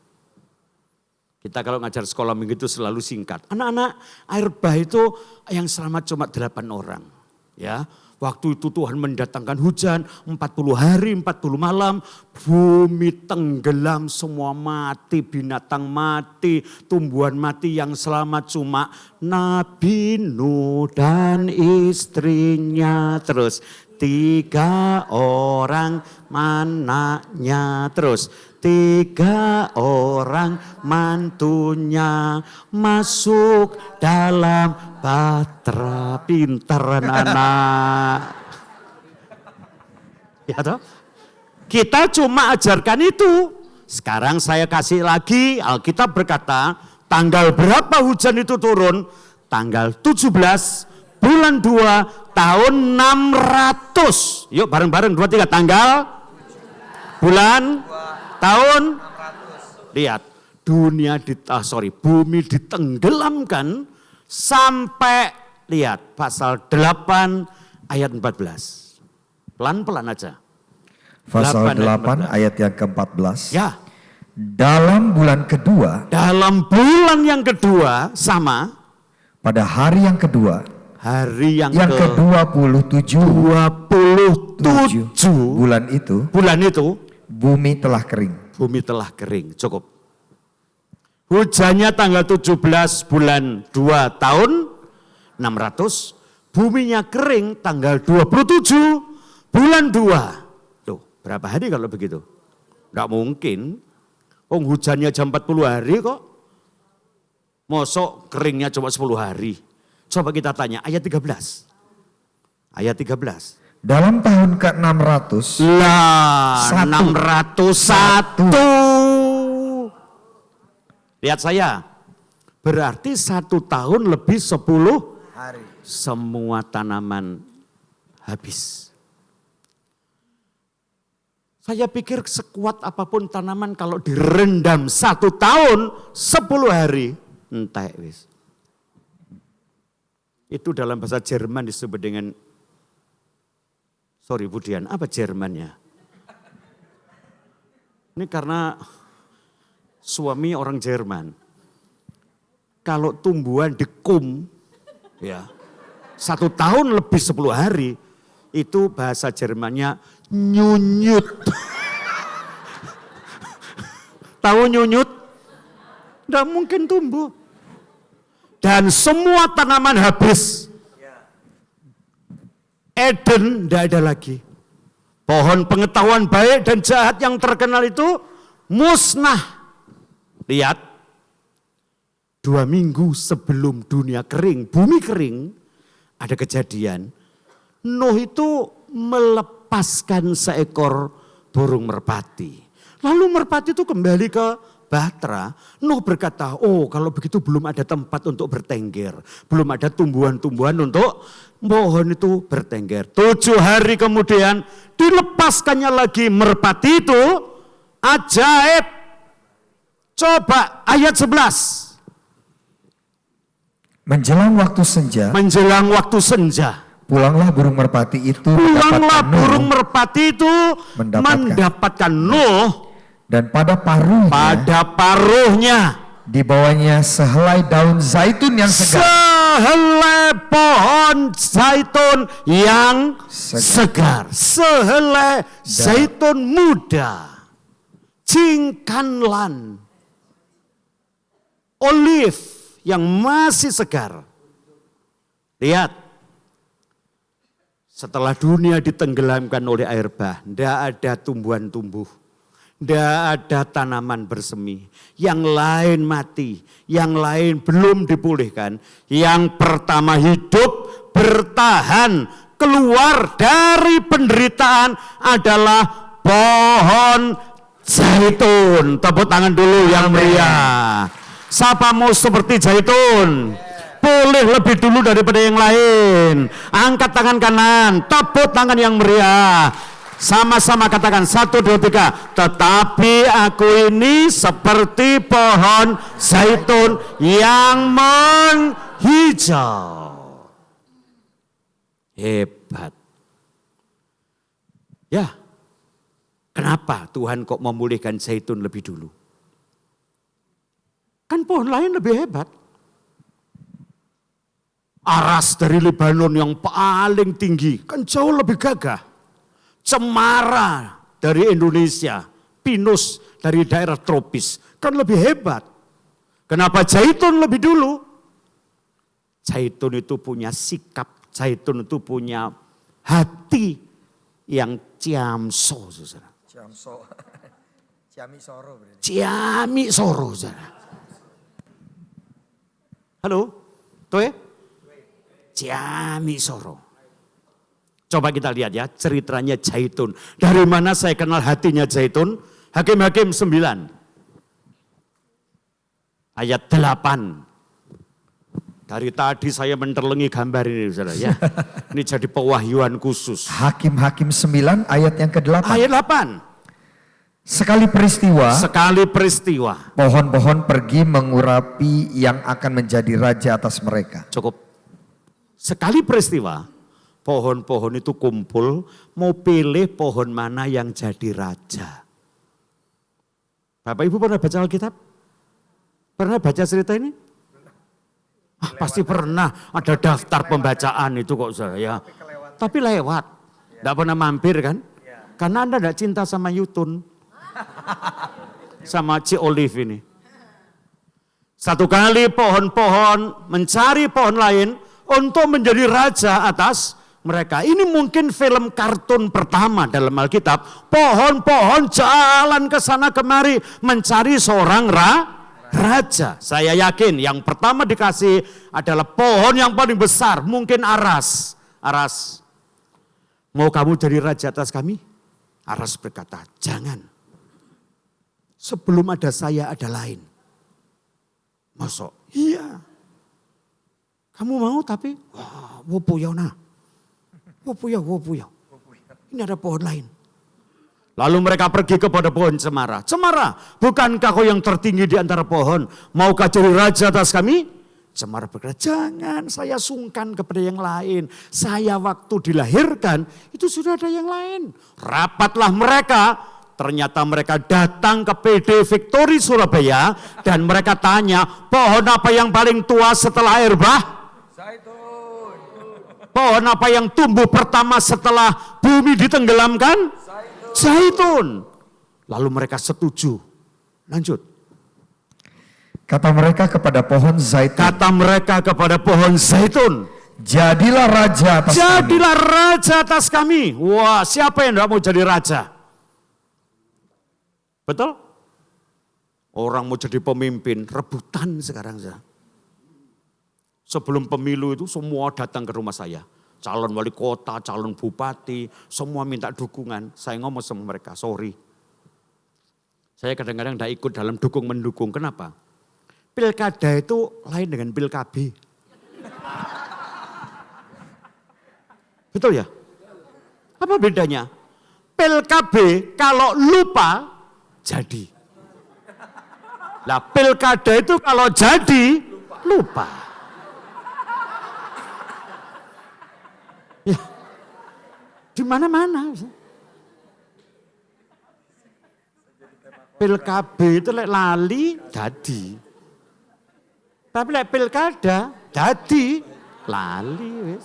Kita kalau ngajar sekolah minggu itu selalu singkat. Anak-anak, air bah itu yang selamat cuma 8 orang. Ya. Waktu itu Tuhan mendatangkan hujan 40 hari 40 malam. Bumi tenggelam, semua mati, binatang mati, tumbuhan mati, yang selamat cuma Nabi Nuh dan istrinya. Terus 3 orang anaknya. Terus 3 orang mantunya masuk dalam bahtera. Pinter anak. Ya toh? Kita cuma ajarkan itu. Sekarang saya kasih lagi, Alkitab berkata, tanggal berapa hujan itu turun? Tanggal 17 bulan 2 tahun 600. Yuk bareng-bareng 2-3 tanggal, bulan, tahun. Lihat, bumi ditenggelamkan sampai, lihat pasal 8 ayat 14. Pelan-pelan aja. Pasal 8 ayat yang ke-14. Ya. Dalam bulan kedua. Dalam bulan yang kedua sama. Pada hari yang kedua. Hari yang ke-27. 27. Bulan itu. Bumi telah kering. Cukup. Hujannya tanggal 17 bulan 2 tahun 600. Buminya kering tanggal 27 bulan 2. Berapa hari kalau begitu? Enggak mungkin. Hujannya jam 40 hari kok. Mosok keringnya cuma 10 hari. Coba kita tanya ayat 13. Ayat 13. Dalam tahun ke-600. Lah, 601. Lihat saya. Berarti 1 tahun lebih 10 hari. Semua tanaman habis. Saya pikir sekuat apapun tanaman kalau direndam 1 tahun 10 hari entek wis. Itu dalam bahasa Jerman disebut dengan, sorry Budian, apa Jermannya? Ini karena suami orang Jerman. Kalau tumbuhan dikum, ya 1 tahun lebih 10 hari, itu bahasa Jermannya nyunyut. Tahu nyunyut? Tidak mungkin tumbuh. Dan semua tanaman habis. Eden tidak ada lagi. Pohon pengetahuan baik dan jahat yang terkenal itu musnah. Lihat. 2 minggu sebelum dunia kering, bumi kering, ada kejadian. Nuh itu melepaskan seekor burung merpati. Lalu merpati itu kembali ke bahtera. Nuh berkata, oh kalau begitu belum ada tempat untuk bertengger. Belum ada tumbuhan-tumbuhan untuk pohon itu bertengger. 7 hari kemudian dilepaskannya lagi merpati itu. Ajaib. Coba ayat 11. Menjelang waktu senja. Pulanglah burung merpati itu mendapatkan Nuh. Dan pada paruhnya dibawanya sehelai daun zaitun yang segar. Sehelai pohon zaitun yang segar. Sehelai zaitun muda. Cingkanlan. Olive yang masih segar. Lihat. Setelah dunia ditenggelamkan oleh air bah, tidak ada tumbuhan tumbuh, tidak ada tanaman bersemi. Yang lain mati, yang lain belum dipulihkan. Yang pertama hidup, bertahan, keluar dari penderitaan adalah pohon zaitun. Tepuk tangan dulu yang meriah. Siapa mau seperti zaitun? Boleh lebih dulu daripada yang lain. Angkat tangan kanan, tepuk tangan yang meriah. Sama-sama katakan 1, 2, 3. Tetapi aku ini seperti pohon zaitun yang menghijau. Hebat. Ya, kenapa Tuhan kok memulihkan zaitun lebih dulu? Kan pohon lain lebih hebat. Aras dari Lebanon yang paling tinggi, kan jauh lebih gagah. Cemara dari Indonesia, pinus dari daerah tropis, kan lebih hebat. Kenapa zaitun lebih dulu? Zaitun itu punya sikap, zaitun itu punya hati yang ciamso, saudara. Ciami soro, saudara. Halo, Toe? Ciami soro. Coba kita lihat ya ceritanya Zaitun. Dari mana saya kenal hatinya Zaitun? Hakim-Hakim 9. Ayat 8. Dari tadi saya menterlengi gambar ini saudara ya. Ini jadi pewahyuan khusus. Hakim-Hakim 9 ayat yang ke-8. Ayat 8. Sekali peristiwa, pohon-pohon pergi mengurapi yang akan menjadi raja atas mereka. Cukup. Sekali peristiwa, pohon-pohon itu kumpul, mau pilih pohon mana yang jadi raja. Bapak Ibu pernah baca Alkitab? Pernah baca cerita ini? Pasti pernah, ada daftar pembacaan itu kok saya. Tapi lewat, tidak pernah mampir kan? Karena Anda tidak cinta sama Yutun, sama Ci Olive ini. Satu kali pohon-pohon mencari pohon lain untuk menjadi raja atas mereka. Ini mungkin film kartun pertama dalam Alkitab. Pohon-pohon jalan ke sana kemari mencari seorang raja. Saya yakin yang pertama dikasih adalah pohon yang paling besar, mungkin aras. Aras, mau kamu jadi raja atas kami? Aras berkata, jangan. Sebelum ada saya ada lain. Masuk? Iya. Kamu mau tapi, wah, wopuya nah. Wopuya. Ini ada pohon lain. Lalu mereka pergi kepada pohon cemara. Cemara, bukankah kau yang tertinggi di antara pohon? Maukah jadi raja atas kami? Cemara berkata, jangan, saya sungkan kepada yang lain. Saya waktu dilahirkan, itu sudah ada yang lain. Rapatlah mereka. Ternyata mereka datang ke PD Victory Surabaya dan mereka tanya, pohon apa yang paling tua setelah air bah? Zaitun. Pohon apa yang tumbuh pertama setelah bumi ditenggelamkan? Zaitun. Lalu mereka setuju. Lanjut. Kata mereka kepada pohon zaitun. Jadilah raja atas kami. Wah, siapa yang tidak mau jadi raja? Betul? Orang mau jadi pemimpin, rebutan sekarang. Sebelum pemilu itu semua datang ke rumah saya. Calon wali kota, calon bupati, semua minta dukungan. Saya ngomong sama mereka, sorry. Saya kadang-kadang tidak ikut dalam dukung-mendukung. Kenapa? Pilkada itu lain dengan pilkab. Betul ya? Apa bedanya? Pilkab kalau lupa, jadi. Nah pilkada itu kalau jadi, lupa. Ya, di mana-mana. Pilkab itu lali, jadi. Tapi pilkada, jadi, lali.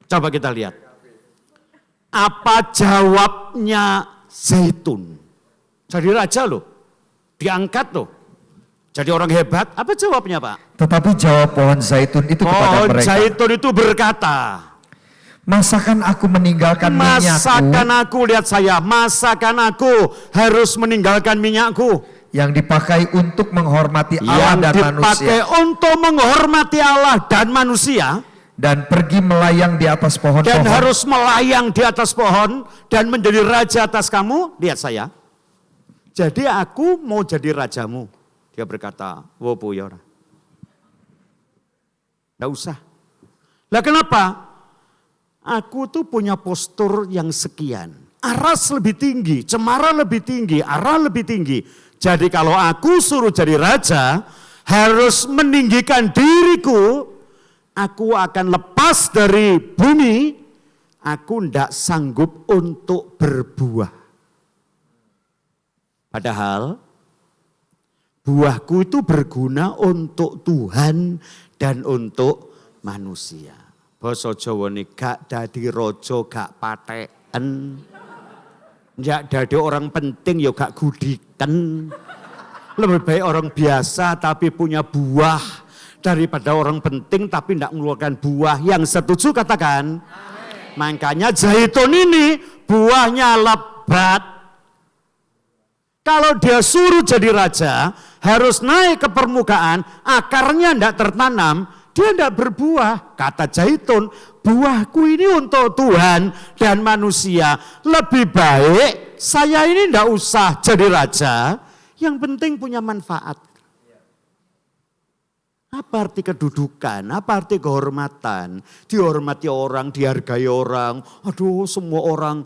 Coba kita lihat. Apa jawabnya Zaitun? Jadi raja loh, diangkat loh. Jadi orang hebat, apa jawabnya Pak? Tetapi jawab pohon zaitun itu kepada mereka. Pohon zaitun itu berkata, masakan aku meninggalkan minyakku? Masakan aku harus meninggalkan minyakku. Yang dipakai untuk menghormati Allah dan manusia. Untuk menghormati Allah dan manusia. Dan pergi melayang di atas pohon-pohon. Dan harus melayang di atas pohon dan menjadi raja atas kamu. Lihat saya. Jadi aku mau jadi rajamu. Dia berkata, wopo ya. Nggak usah. Lah kenapa? Aku tuh punya postur yang sekian. Aras lebih tinggi, cemara lebih tinggi, arah lebih tinggi. Jadi kalau aku suruh jadi raja, harus meninggikan diriku. Aku akan lepas dari bumi, aku tidak sanggup untuk berbuah. Padahal buahku itu berguna untuk Tuhan dan untuk manusia. Basa Jawa ini gak dadi rojo gak pateken. Gak dadi orang penting ya gak gudiken. Lebih baik orang biasa tapi punya buah. Daripada orang penting tapi tidak mengeluarkan buah. Yang setuju katakan. Amin. Makanya zaitun ini buahnya lebat. Kalau dia suruh jadi raja, harus naik ke permukaan, akarnya tidak tertanam, dia tidak berbuah. Kata zaitun, buahku ini untuk Tuhan dan manusia. Lebih baik saya ini tidak usah jadi raja, yang penting punya manfaat. Apa arti kedudukan, apa arti kehormatan, dihormati orang, dihargai orang, aduh semua orang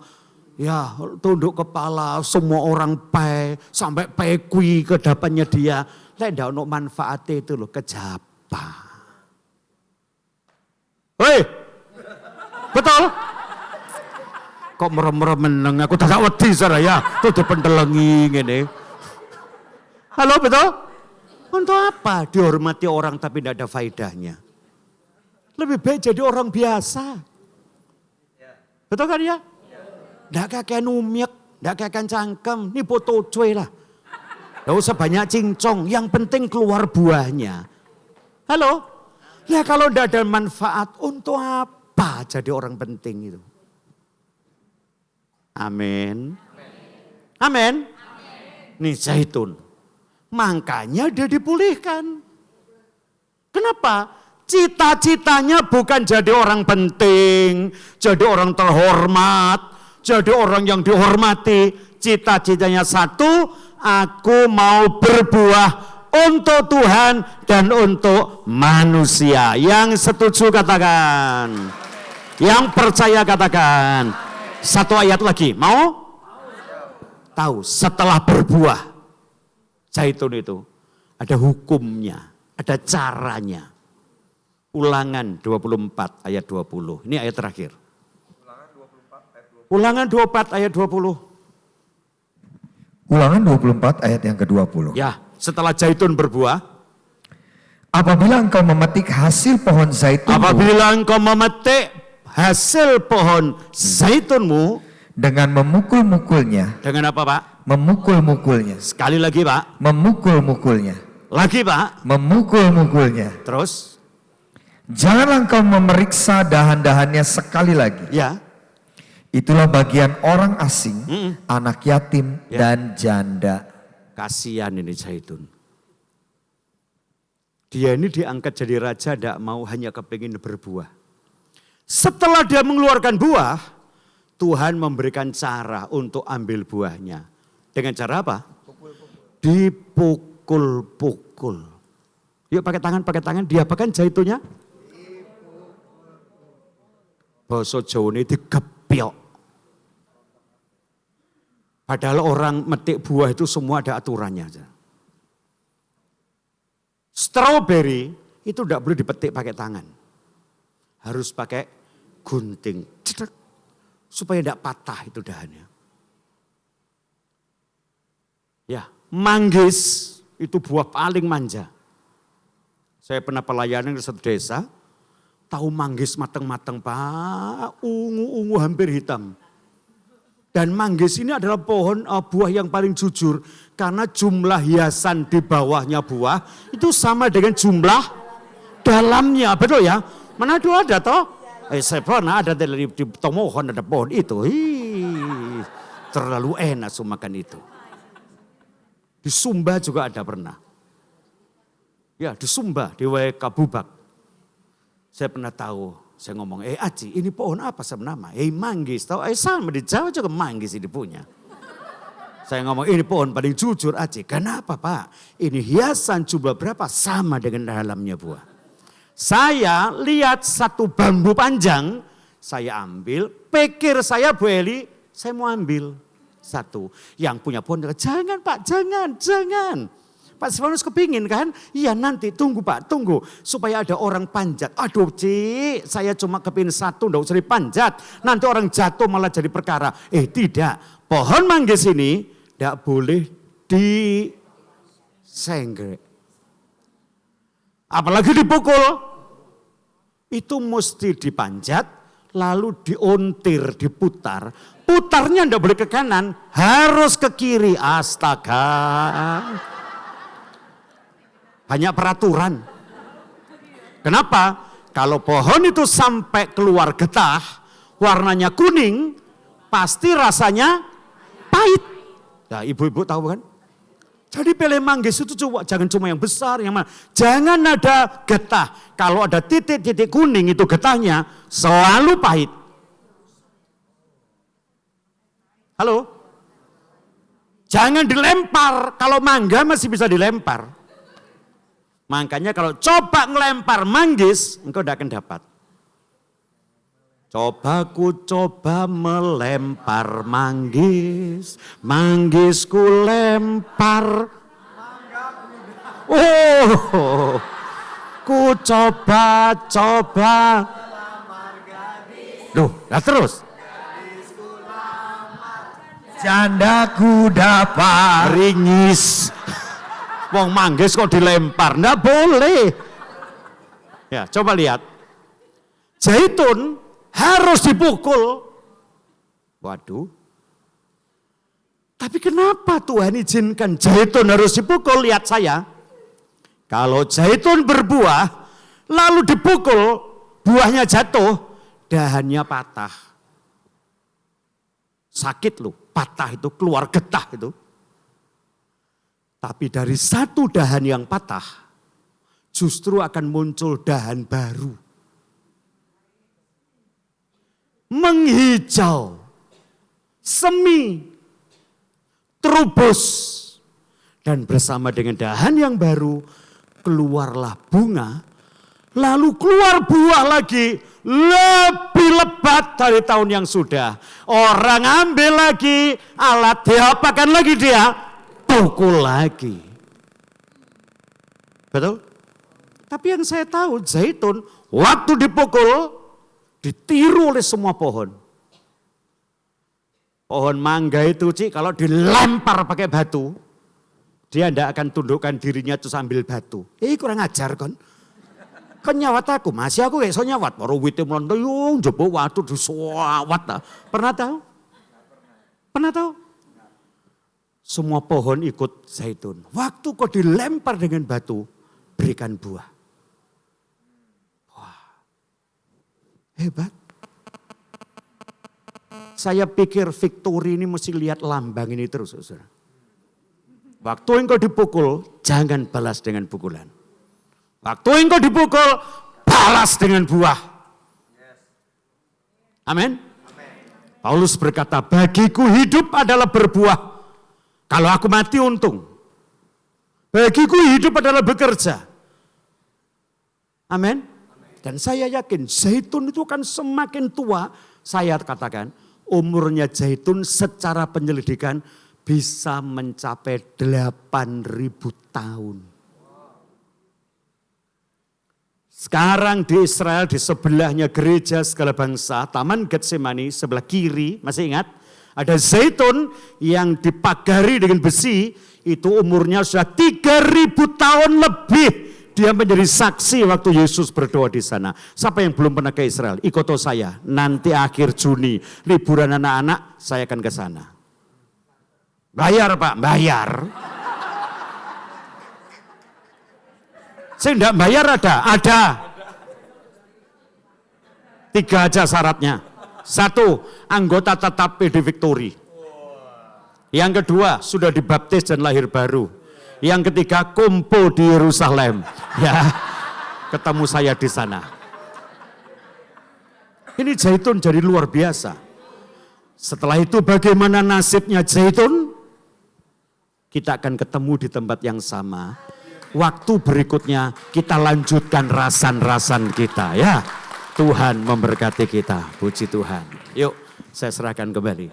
ya tunduk kepala, semua orang sampai pekui ke depannya dia. Tidak ada manfaatnya itu loh, kejapa. Hei, betul? Kok merem-merem meneng, aku tak wedi ya, tuh dipendelengi gini. Halo, betul? Untuk apa dihormati orang tapi tidak ada faedahnya? Lebih baik jadi orang biasa. Betul kan ya? Tidak kakek numyek, tidak kakek cangkem, ini foto cuy lah. Tidak usah banyak cincong, yang penting keluar buahnya. Halo? Ya kalau tidak ada manfaat, untuk apa jadi orang penting itu? Amin. Amin. Nih zaitun. Makanya dia dipulihkan. Kenapa? Cita-citanya bukan jadi orang penting, jadi orang terhormat, jadi orang yang dihormati. Cita-citanya satu, aku mau berbuah untuk Tuhan dan untuk manusia. Yang setuju katakan. Yang percaya katakan. Satu ayat lagi, mau? Tahu setelah berbuah. Zaitun itu ada hukumnya, ada caranya. Ulangan 24 ayat 20. Ini ayat terakhir. Ulangan 24 ayat 20. Ulangan 24 ayat yang ke-20. Ya, setelah zaitun berbuah. Apabila engkau memetik hasil pohon zaitun. Apabila engkau memetik hasil pohon zaitunmu. Dengan memukul-mukulnya. Dengan apa Pak? Memukul-mukulnya. Sekali lagi Pak. Memukul-mukulnya. Lagi Pak. Memukul-mukulnya. Terus. Janganlah engkau memeriksa dahan-dahannya sekali lagi. Ya. Itulah bagian orang asing, anak yatim dan janda. Kasihan ini zaitun. Dia ini diangkat jadi raja, tidak mau, hanya kepingin berbuah. Setelah dia mengeluarkan buah, Tuhan memberikan cara untuk ambil buahnya. Dengan cara apa? Dipukul-pukul. Yuk pakai tangan, diapakan zaitunnya? Basa Jawa ini digepiok. Padahal orang metik buah itu semua ada aturannya. Strawberry itu tidak boleh dipetik pakai tangan. Harus pakai gunting. Supaya tidak patah itu dahannya. Ya, manggis itu buah paling manja. Saya pernah pelayanan di satu desa, tahu manggis mateng-mateng Pak, ungu-ungu hampir hitam. Dan manggis ini adalah pohon buah yang paling jujur. Karena jumlah hiasan di bawahnya buah itu sama dengan jumlah dalamnya. Betul ya? Manado ada toh? Saya pernah ada di Tomohon ada pohon itu. Terlalu enak makan itu. Di Sumba juga ada pernah. Ya di Sumba, di Kabubak. Saya pernah tahu, saya ngomong, Aci ini pohon apa sebenarnya? Manggis, tahu? Sama di Jawa juga manggis ini punya. Saya ngomong ini pohon paling jujur Aci. Kenapa Pak? Ini hiasan jumlah berapa? Sama dengan dalamnya buah. Saya lihat satu bambu panjang, saya ambil, pikir saya Bu Eli, saya mau ambil satu. Yang punya pohon, jangan Pak, jangan. Pak Silvanus kepingin kan? Iya nanti tunggu Pak, tunggu. Supaya ada orang panjat. Aduh Cik, saya cuma kepingin satu, enggak usah dipanjat. Nanti orang jatuh malah jadi perkara. Tidak, pohon manggis ini enggak boleh disenggrek. Apalagi dipukul. Itu mesti dipanjat, lalu diontir, diputar. Putarnya enggak boleh ke kanan, harus ke kiri. Astaga. Banyak peraturan. Kenapa? Kalau pohon itu sampai keluar getah, warnanya kuning, pasti rasanya pahit. Nah ibu-ibu tahu kan? Jadi pilih manggis itu jangan cuma yang besar, yang mana. Jangan ada getah. Kalau ada titik-titik kuning itu getahnya selalu pahit. Halo? Jangan dilempar. Kalau mangga masih bisa dilempar. Makanya kalau coba ngelempar manggis, engkau tidak akan dapat. Coba melempar manggis, manggisku lempar. Oh, ku coba. Duh, nah terus. Jandaku dapat. Ringis. Wong manggis kok dilempar, nggak boleh. Ya, coba lihat. Zaitun harus dipukul. Waduh. Tapi kenapa Tuhan izinkan zaitun harus dipukul? Lihat saya. Kalau zaitun berbuah, lalu dipukul, buahnya jatuh, dahannya patah. Sakit loh, patah itu, keluar getah itu. Tapi dari satu dahan yang patah, justru akan muncul dahan baru. Menghijau, semi, terubus. Dan bersama dengan dahan yang baru, keluarlah bunga, lalu keluar buah lagi, lebih lebat dari tahun yang sudah. Orang ambil lagi, alat diapakan lagi dia, pukul lagi. Betul? Tapi yang saya tahu, zaitun waktu dipukul, ditiru oleh semua pohon. Pohon mangga itu kalau dilempar pakai batu, dia tidak akan tundukkan dirinya itu sambil batu. Kurang ajar kan. Kan nyawat aku, masih aku kayak so nyawat. Baru wite melontoyung, jebuk waktu disuawat. Pernah tahu? Pernah tahu? Semua pohon ikut zaitun. Waktu kau dilempar dengan batu, berikan buah. Hebat. Saya pikir victory ini mesti lihat lambang ini terus, saudara. Waktu engkau dipukul, jangan balas dengan pukulan. Waktu engkau dipukul, balas dengan buah. Amin. Paulus berkata, bagiku hidup adalah berbuah. Kalau aku mati untung. Bagiku hidup adalah bekerja. Amin. Dan saya yakin zaitun itu kan semakin tua. Saya katakan umurnya zaitun secara penyelidikan bisa mencapai 8.000 tahun. Sekarang di Israel di sebelahnya gereja segala bangsa, Taman Getsemani sebelah kiri, masih ingat? Ada zaitun yang dipagari dengan besi, itu umurnya sudah 3.000 tahun lebih. Dia menjadi saksi waktu Yesus berdoa di sana. Siapa yang belum pernah ke Israel? Ikuti saya. Nanti akhir Juni, liburan anak-anak, saya akan ke sana. Bayar Pak, bayar. Saya enggak bayar ada. 3 aja syaratnya. 1, anggota tetap PD Victory. Yang kedua, sudah dibaptis dan lahir baru. Yang ketiga, kumpul di Yerusalem. Ya, ketemu saya di sana. Ini zaitun jadi luar biasa. Setelah itu bagaimana nasibnya zaitun? Kita akan ketemu di tempat yang sama. Waktu berikutnya kita lanjutkan rasan-rasan kita ya. Tuhan memberkati kita. Puji Tuhan. Yuk, saya serahkan kembali.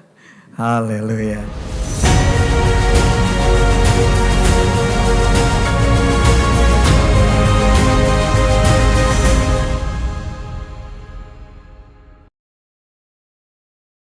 Haleluya.